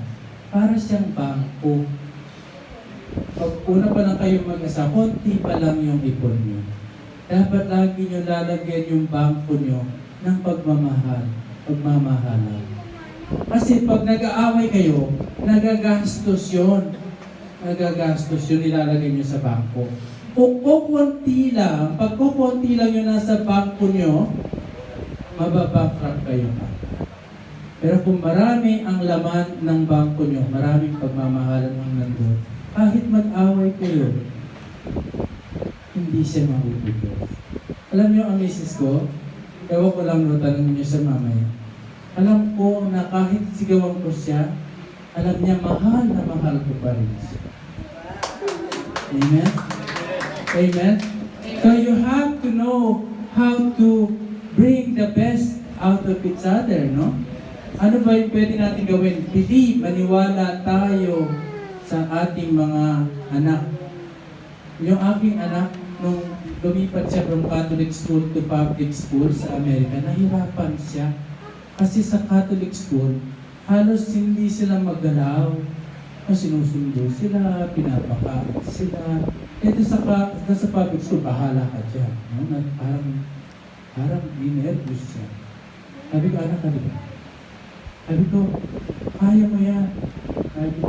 para siyang bangko. Pag una pa lang kayo mag-asawa, konti pa lang yung ipon nyo. Dapat lagi nyo lalagyan yung bangko nyo ng pagmamahalan. Kasi pag nag-aaway kayo, nagagastos yun. Nilalagay nyo sa bangko. Kung kukunti lang, pag kukunti lang yung nasa bangko nyo, mababankrupt kayo pa. Pero kung marami ang laman ng bangko nyo, maraming pagmamahalan ang nandun, kahit mag-away kayo, hindi siya mahuhugot. Alam niyo ang misis ko, ewan ko lang tanongin niyo sa mamaya. Alam ko na kahit sigawan ko siya, alam niya mahal na mahal ko pa rin siya. Amen? Amen? So you have to know how to bring the best out of each other, no? Ano ba yung pwede natin gawin? Believe, maniwala tayo sa ating mga anak. Yung aking anak, nung lumipat siya from Catholic school to public school sa Amerika, nahirapan siya. Kasi sa Catholic school, halos hindi sila maggalaw. Sinusundo sila, pinapakain sila. Ito sa public school, bahala ka dyan. No? Parang dinervous siya. Sabi ko, anak ka diba? Sabi ko, kaya mo yan.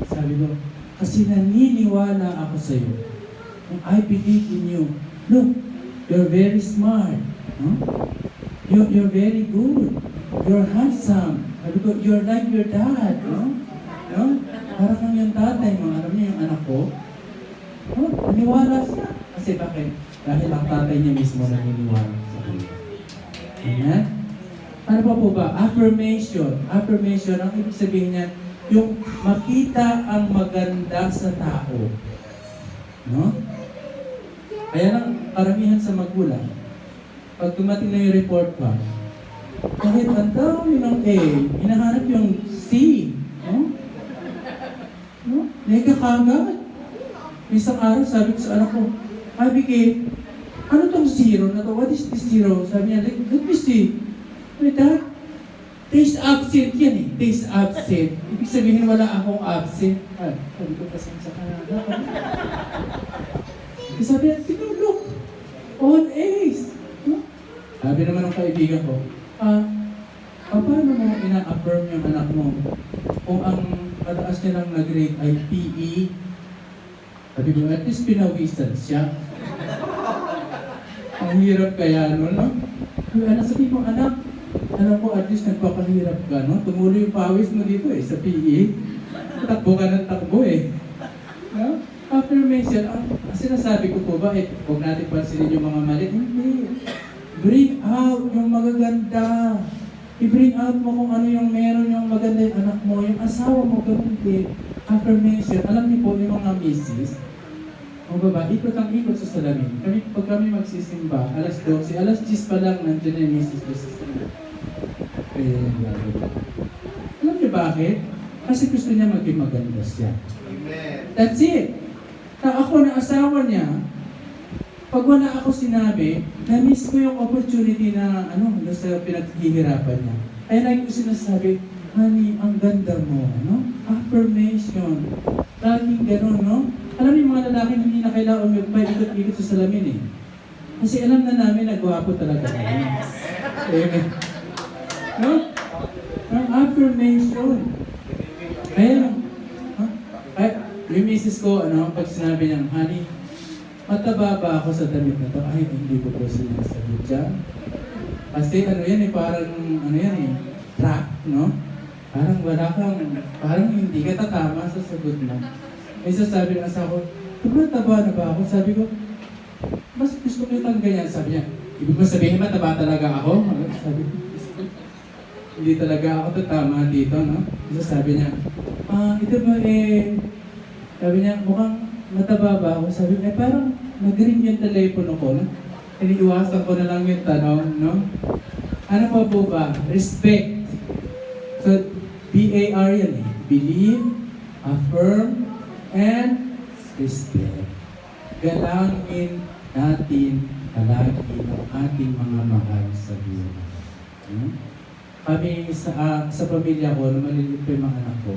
Sabi ko, kasi naniniwala ako sa iyo. I believe in you. Look, you're very smart. No? You're very good. You're handsome. Sabi ko, you're like your dad. No? No? Parang lang yung tatay mo. Alam niyo yung anak ko? Oh, naniwala siya. Kasi bakit? Dahil ang tatay niya mismo naniniwala sa kanya. Amen? Ano pa po ba? Affirmation. Affirmation, ang ibig sabihin niya, yung makita ang maganda sa tao. No? Kaya lang, karamihan sa magulang, pag dumating na yung report card, kahit ang dami ng A, hinahanap yung C. No? No? Nega kagad. Isang araw, sabi ko sa anak ko, "Ay, Vicky, ano tong zero na to? What is this zero?" Sabi niya, "Let me see." Wait, Dad, days absent yan eh. Days absent. Ibig sabihin wala akong absent. Ay, sabi ko kasi sa Canada. Sabi niya, "Look, all A's." No? Sabi naman ng kaibigan ko, paano mo ina-affirm yung anak mo kung ang mataas niya lang na-grade ay PE? Sabi ko, at least pinawisan siya. Ang hirap kaya no? Yung anak, sabi ko, anak, alam ko at least nagpapahirap ka, no? Tumulo yung pawis mo dito eh, sa PE. Takbo ka ng takbo eh. No? Affirmation, ang sinasabi ko po ba, huwag natin pansinin yung mga mali. Hindi. Bring out yung magaganda. I-bring out mo kung ano yung meron yung maganda yung anak mo, yung asawa mo, ganun din. Affirmation. Alam niyo po, yung mga misis, o baba, ikot ang ikot sa salamin. Pag kami magsisimba, alas 12, alas 10 pa lang, nandiyan na yung misis ko sa salamin. Alam niyo bakit? Kasi gusto niya maging maganda siya. Amen. That's it. Ako na asawa niya, pag wala ako sinabi, na-miss ko yung opportunity na sa pinaghihirapan niya. Kaya lagi ko sinasabi, "Honey, ang ganda mo." No? Affirmation. Laging gano'n, no? Alam niyo, mga lalaki hindi na kailangan magpaikot-ikot sa salamin eh. Kasi alam na namin na gwapo talaga. Yes. Amen. No? Ang affirmation. Kaya, yung misis ko, pag sinabi niya, "Honey, mataba ba ako sa damit na to?" Ay, hindi ko po sinasagot dyan. Kasi parang, trap, no? Parang wala kang, parang hindi ka tatama sa sagot mo. May sasabi ng asawa ko, "Mataba na ba ako?" Sabi ko, "Mas gusto ko itang ganyan." Sabi niya, "Ibig mo sabihin, mataba talaga ako?" Sabi ko, "Hindi talaga ako tatama dito, no?" Sabi niya, "Ito ba sabi niya, "Mukhang mataba ba ako?" Sabi ko, parang nag-ring yung telepono ko, no? Iniiwasan ko na lang yung tanong, no? Ano po ba? Respect. So, B-A-R yan eh. Believe, affirm, and respect. Galangin natin palagi ang ating mga mahal sa buhay. Kami sa pamilya ko, na maliliit pa yung mga anak ko,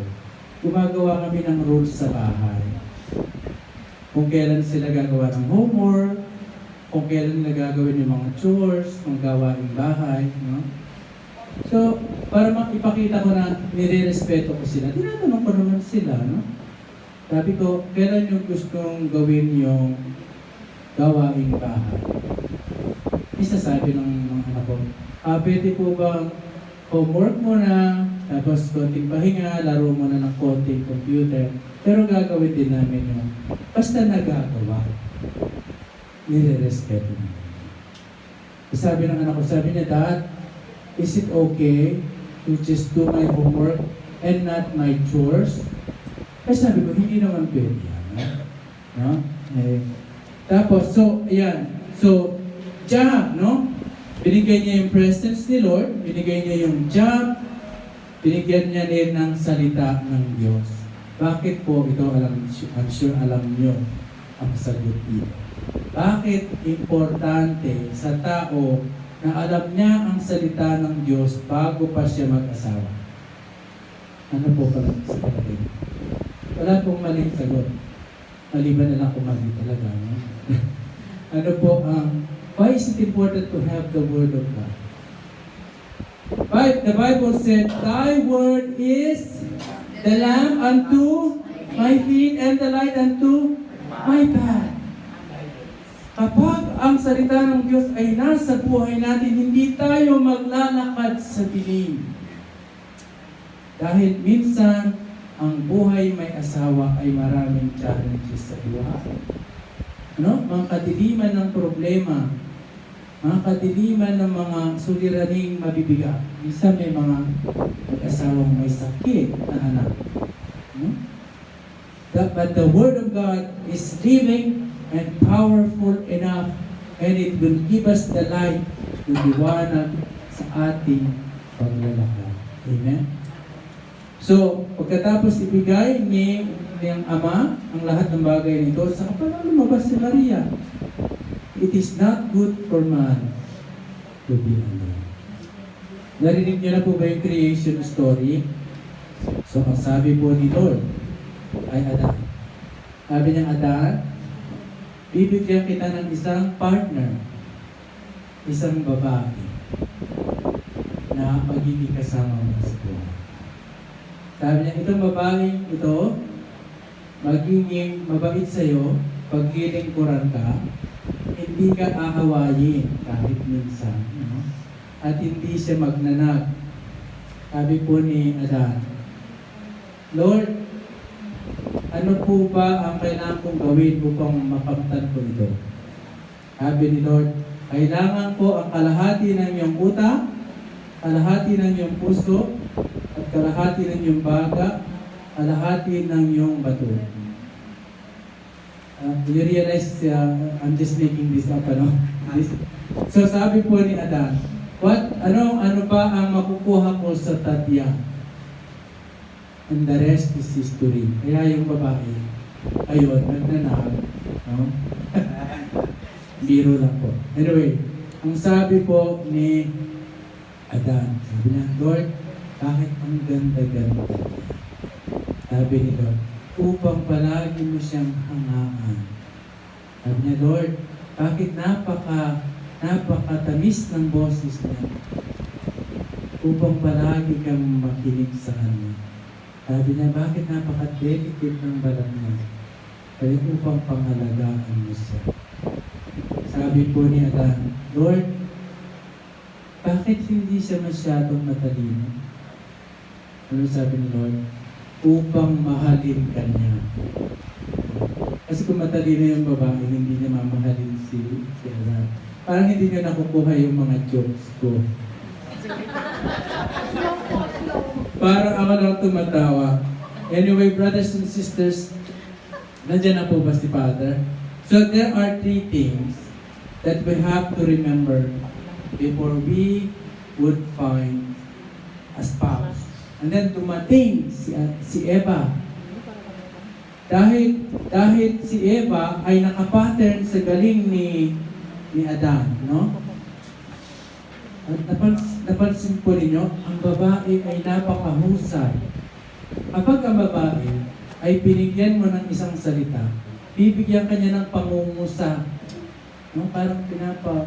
gumagawa kami ng rules sa bahay. Kung kailan sila gagawa ng homework, kung kailan nila gagawin yung mga chores, kung gawaing bahay, no? So, para ipakita ko na nire-respeto ko sila, tinatanong ko naman sila, no? Sabi ko, kailan yung gustong gawin yung gawaing bahay? Isasabi ng mga anak ko, "Pwede po bang homework muna, tapos konting pahinga, laro muna ng konting computer, pero gagawin din namin yung basta nagagawa." Nire-respeto namin. Sabi ng anak ko, sabi niya, "Dad, is it okay to just do my homework and not my chores?" Kasi sabi ko, hindi naman pwede yan. No? Tapos, ayan. So, job, no? Binigay niya yung presence ni Lord, binigay niya yung job, binigyan niya din ng salita ng Diyos. Bakit po ito I'm sure alam niyo ang sagot dito. Bakit importante sa tao na alam niya ang salita ng Diyos bago pa siya mag-asawa? Ano po pala sa palagay? Wala pong maling sagot. Maliban na lang kung mali talaga. No? Ano po why is it important to have the Word of God? The Bible said, "Thy word is the lamp unto my feet and the light unto my path." Kapag ang salita ng Diyos ay nasa buhay natin, hindi tayo maglalakad sa dilim. Dahil minsan, ang buhay may asawa ay maraming challenges sa buhay. Mga kadiliman ng problema, mga kadiliman ng mga suliraning mabibigat. Minsan may mga mag-asawang may sakit na anak. But the Word of God is living and powerful enough, and it will give us the light to liwanag sa ating paglalakad. Amen? So, pagkatapos ibigay ng Ama ang lahat ng bagay nito, sa kapag lumabas si Maria, it is not good for man to be alone. Narinig niyo na po ba yung creation story? So, ang sabi po ni Lord ay Adan. Sabi niya, Adan, bibigyan kita ng isang partner, isang babae, na magiging kasama mo sa buhay. Sabi niya, itong babaeng ito, magiging mabait sa'yo, pag lilingkuran ka, hindi ka aawayin kahit minsan. No? At hindi siya magnanag. Sabi po ni Adan, Lord, ano po ba ang kailangan kong gawin upang makamtan ko ito? Sabi ni Lord, kailangan ko ang kalahati ng iyong utak, kalahati ng iyong puso, at kalahati ng iyong baga, kalahati ng iyong bato. You realize, I'm just making this up, ano? So sabi po ni Adan, ano ba ang makukuha ko sa tatya? And the rest is history. Kaya yung babae, ayun, nagnanag. No? Biro lang po. Anyway, ang sabi po ni Adan, sabi niya, Lord, bakit ang ganda-ganda? Sabi ni Lord, upang palagi mo siyang hangaan. Sabi niya, Lord, bakit napakatamis ng boses niya? Upang palagi kang makinig sa kanya. Sabi niya, bakit napaka-delicate ng balat niya? Kaya upang pangalagaan mo siya. Sabi po ni Adan, Lord, bakit hindi siya masyadong matalino? Ano sabi ni Lord? Upang mahalin ka niya. Kasi kung matalino yung babae, hindi niya mamahalin si Adan. Parang hindi niya nakukuha yung mga jokes ko. Parang ako lang tumatawa. Anyway, brothers and sisters, nandiyan na po ba si Father? So there are three things that we have to remember before we would find a spouse. And then dumating si Eva. Dahil si Eva ay nakapattern sa galing ni Adan, no? At napansin po ninyo, ang babae ay napakahusay. Kapag ang babae ay binigyan mo ng isang salita, bibigyan ka niya ng pangungusap. No? Parang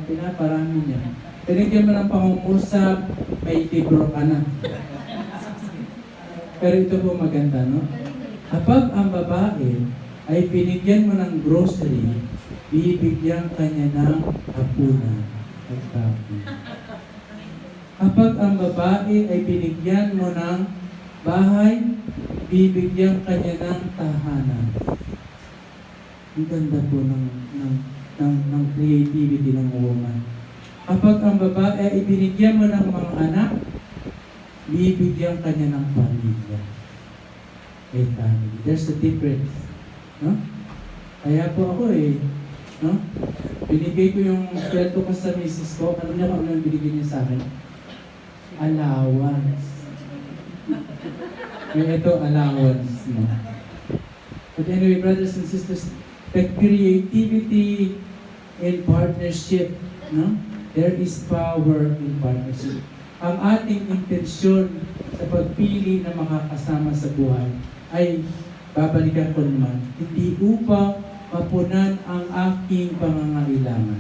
pinaparami niya. Binigyan mo ng pangungusap, may libro ka na. Pero ito po maganda, no? Kapag ang babae ay binigyan mo ng grocery, bibigyan ka niya ng hapunan at kape. Kapag ang babae ay binigyan mo ng bahay, bibigyan ka niya ng tahanan. Ang ganda po ng creativity ng woman. Kapag ang babae ay binigyan mo ng mga anak, bibigyan ka niya ng pamilya. A family. There's a difference. No? Kaya po ako no? Binigay ko yung sweldo ko sa misis ko. Alam niyo kung ano yung binigay niya sa akin? Allowance. Ito, allowance. No? But anyway, brothers and sisters, the creativity in partnership, no? There is power in partnership. Ang ating intensyon sa pagpili na makakasama sa buhay ay, babalikan ko naman, hindi upang mapunan ang aking pangangailangan.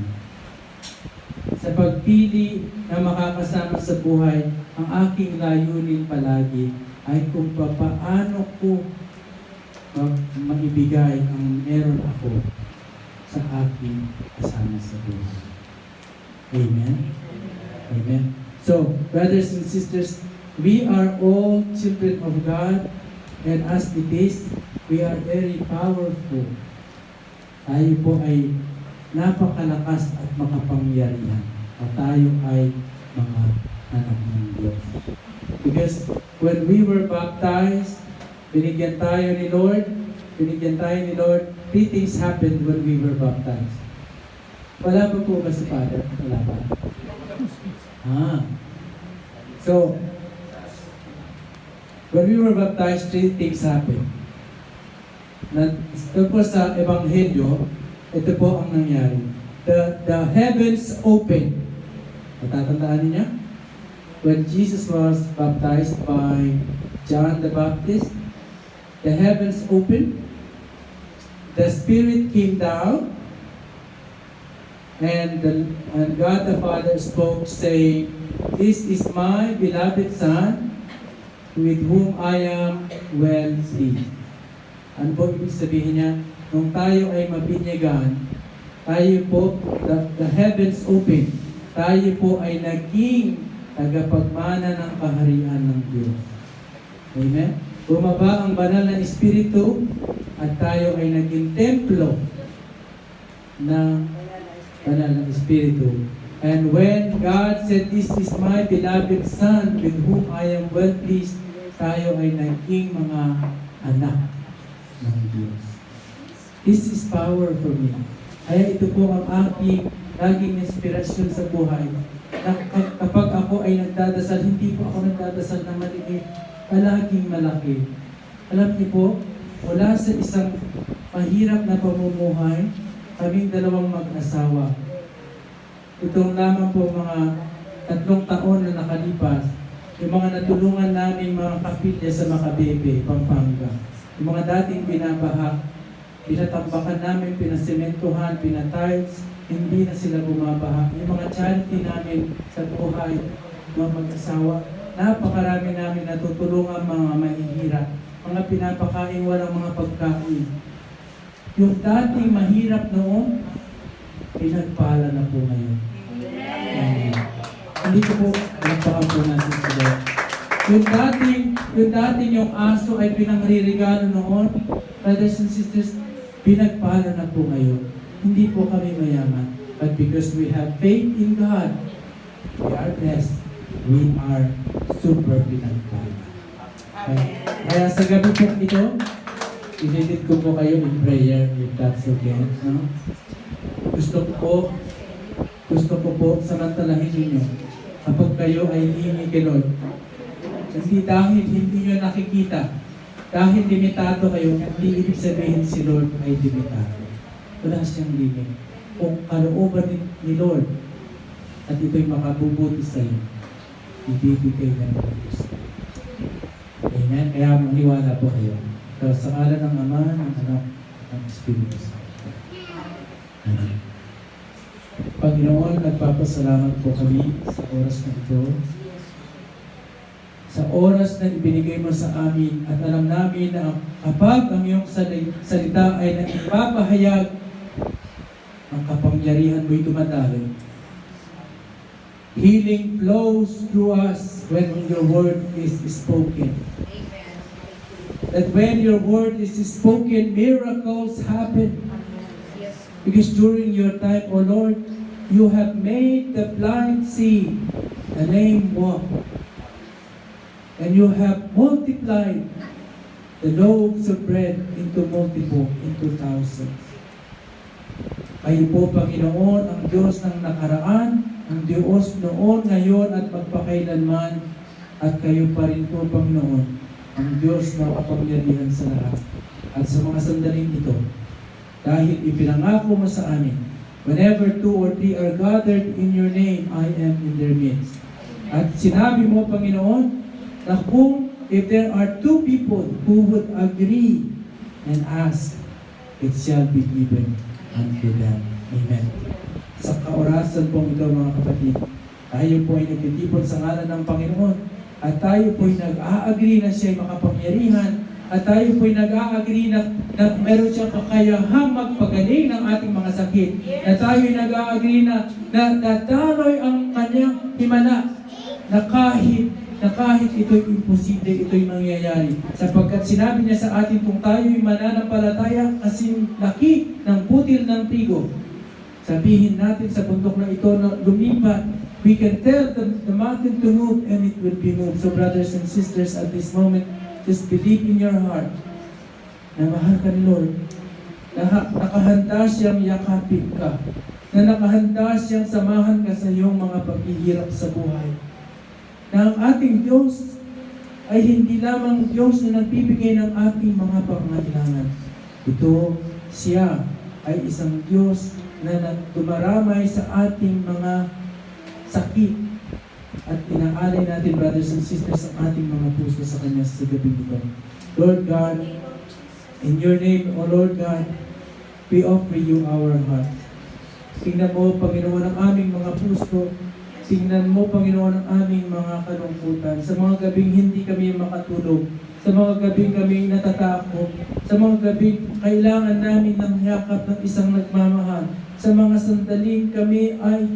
Sa pagpili na makakasama sa buhay, ang aking layunin palagi ay kung paano ko maibigay ang meron ako sa aking kasama sa buhay. Amen? Amen. So, brothers and sisters, we are all children of God, and as it is, we are very powerful. Tayo po ay napakalakas at makapangyarihan. At tayo ay mga anak ng Diyos. Because when we were baptized, binigyan tayo ni Lord three things happened when we were baptized. Wala pa po ba si Father? Wala pa. So, when we were baptized, three things happened. Ito po sa Ebanghelyo, ito po ang nangyari. The heavens opened. Matatandaan niya? When Jesus was baptized by John the Baptist, the heavens opened, the Spirit came down, and God the Father spoke, saying, "This is my beloved Son, with whom I am well pleased." Ano po ibig sabihin niya? Nung tayo ay mabinyagan, tayo po, the heavens opened, tayo po ay naging tagapagmana ng kaharian ng Diyos. Amen? Bumaba ang banal na Espiritu at tayo ay naging templo ng banal na Espiritu. And when God said, "This is my beloved Son, with whom I am well pleased," tayo ay naging mga anak ng Diyos. This is power for me. Kaya ito po ang aking laging inspirasyon sa buhay. Na kapag ako ay nagdadasal, hindi po ako nagdadasal na maliit, palaging malaki. Alam niyo po, mula sa isang mahirap na pamumuhay, kaming dalawang mag-asawa. Itong lamang po mga 3 taon na nakalipas, yung mga natulungan namin mga kapilya sa Makabebe, Pampanga. Yung mga dating binabaha, pinatambakan namin, pinasementohan, pinatiles, hindi na sila bumabaha. Yung mga charity namin sa buhay, mga mag-asawa, napakarami namin natutulungan mga mahihirap, mga pinapakain walang mga pagkain. Yung dating mahirap noon, pinagpala na po ngayon. Hindi ko po, nagpakan po natin sila. Yung dating yung aso ay pinangririgalo noon, brothers and sisters, pinagpala na po ngayon. Hindi po kami mayaman. But because we have faith in God, we are blessed. We are super pinagpala. Kaya sa gabi po ito, ililid ko po kayo in prayer if that's okay. No? Gusto ko po samantalahin ninyo kapag kayo ay hihingi kay Lord. Hindi dahil hindi nyo nakikita, dahil limitado kayo, hindi ibig sabihin si Lord ay limitado. Wala siyang limit. Kung kalooban ni Lord at ito'y makabubuti sa iyo, ibibigay na ng Diyos. Amen? Kaya maniwala po kayo. So, sa ngalan ng Ama, ng Anak, ng Espiritu Santo. Amen. Panginoon, nagpapasalamat po kami sa oras na ito. Sa oras na ibinigay mo sa amin at alam namin na kapag ang iyong salita ay nagpapahayag, ang kapangyarihan mo'y dumadaloy. Healing flows through us when your word is spoken. That when your word is spoken, miracles happen. Because during your time, O Lord, you have made the blind see, the lame walk, and you have multiplied the loaves of bread into thousands. Kayo po, Panginoon, ang Diyos ng nakaraan, ang Diyos noon, ngayon, at magpakailanman, at kayo pa rin po, Panginoon, ang Diyos na kapangyarihan sa lahat. At sa mga sandaling ito, dahil ipinangako mo sa amin, whenever 2 or 3 are gathered in your name, I am in their midst. At sinabi mo, Panginoon, na kung if there are 2 people who would agree and ask, it shall be given unto them. Amen. Sa kaorasan pong ito, mga kapatid, tayo po ay nagtitipon sa ngalan ng Panginoon at tayo po ay nag-a-agree na siya ay makapangyarihan at tayo po ay nag-a-agree na meron siyang kakayahang magpagaling ng ating mga sakit, na tayo ay nag-a-agree na daloy ang kanyang himala, na kahit ito'y imposible, ito'y mangyayari. Sapagkat sinabi niya sa atin kung tayo'y mananampalataya kasing laki ng butil ng trigo, sabihin natin sa bundok na ito na lumipat, we can tell the mountain to move and it will be moved. So brothers and sisters, at this moment, just believe in your heart na mahal ka ni Lord nakahanda siyang yakapin ka, na nakahanda siyang samahan ka sa iyong mga paghihirap sa buhay. Na ang ating Diyos ay hindi lamang Diyos na nagbibigay ng ating mga pangangailangan. Ito, siya ay isang Diyos na dumaramay sa ating mga sakit. At inaalay natin, brothers and sisters, ang ating mga puso sa Kanya sa gabing ito. Lord God, in your name, O Lord God, we offer you our heart. Tingnan mo, Panginoon, ang aming mga puso. Tingnan mo, Panginoon, ang aming mga kalungkutan. Sa mga gabing hindi kami makatulog, sa mga gabing kami natatakot, sa mga gabing kailangan namin ng yakap ng isang nagmamahal, sa mga sandaling kami ay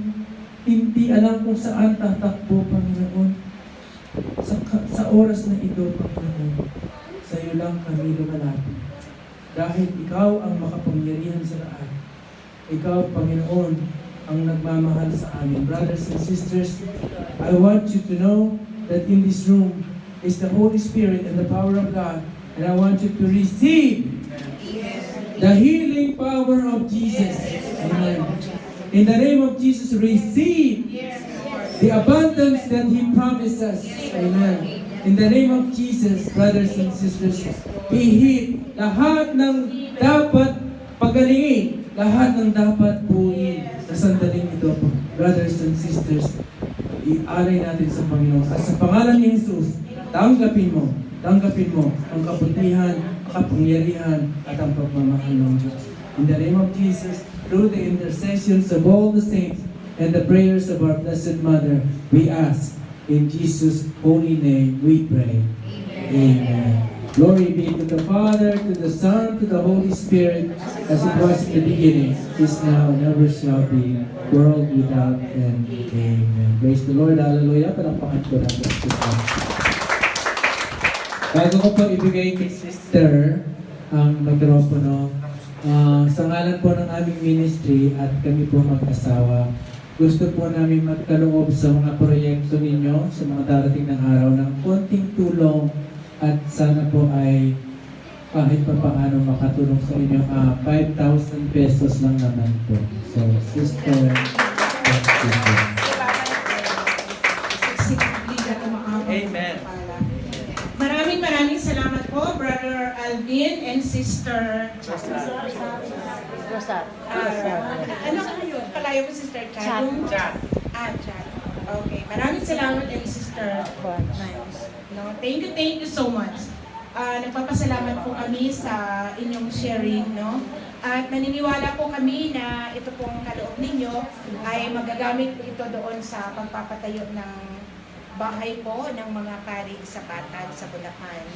hindi alam kung saan tatakbo, Panginoon. Sa oras na ito, Panginoon, sa iyo lang kami lumalapit. Dahil ikaw ang makapangyarihan sa lahat. Ikaw, Panginoon, ang nagmamahal sa amin. Brothers and sisters, I want you to know that in this room is the Holy Spirit and the power of God. And I want you to receive the healing power of Jesus. Amen. In the name of Jesus, receive the abundance that He promised us. Amen. In the name of Jesus, brothers and sisters, ihip lahat ng dapat pagalingin, lahat ng dapat buuin sa sandaling ito, brothers and sisters, i-alay natin sa Panginoon. At sa pangalan ni Jesus, tanggapin mo ang kabutihan, kapangyarihan, at ang pagmamahal ng Diyos. In the name of Jesus, through the intercessions of all the saints and the prayers of our Blessed Mother, we ask, in Jesus' holy name we pray. Amen. Glory be to the Father, to the Son, to the Holy Spirit, as it was in the beginning, is now, and ever shall be, world without end. Amen. Praise the Lord. Hallelujah. Palakpakan ko natin si God. Bago ko po ibigay kay Sister ang mikropono, sa ngalan po ng aming ministry at kami po mag-asawa, gusto po namin magkaloob sa mga proyekto ninyo sa mga darating ng araw ng konting tulong at sana po ay kahit pa paano makatulong sa inyo. 5,000 pesos lang naman po. So, Sister, Amen. Maraming salamat po, Brother Alvin and Sister Rosar. ano kayo? Kalayo mo, Sister Chad? Chat. Chad. Okay. Maraming salamat and Sister Nice. No, thank you so much. Nagpapasalamat po kami sa inyong sharing, no? At naniniwala po kami na ito pong kaloob ninyo ay magagamit po ito doon sa pagpapatayo ng bahay po ng mga pari sa Patag, sa Bulacan.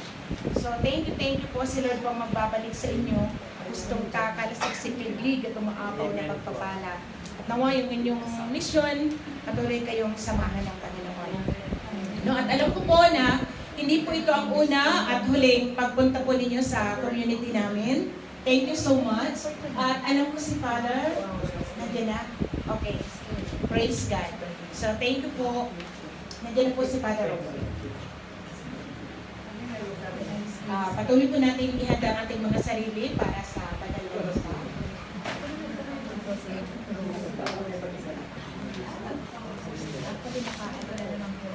So, thank you po. Si Lord po ang magbabalik sa inyo. Gustong kakalasiksikliglig at umaapaw na pagpapala. At nawa yung inyong mission, patuloy kayong samahan ng Panginoon. No, at alam ko po na hindi po ito ang una at huling pagpunta po ninyo sa community namin. Thank you so much. At alam ko si Father, nandiyan na? Okay. Praise God. So, thank you po. Nandiyan na po si Father Robert. Patuloy po natin ihanda ang ating mga sarili para sa banal na misa. Ako din nakaano na naman po.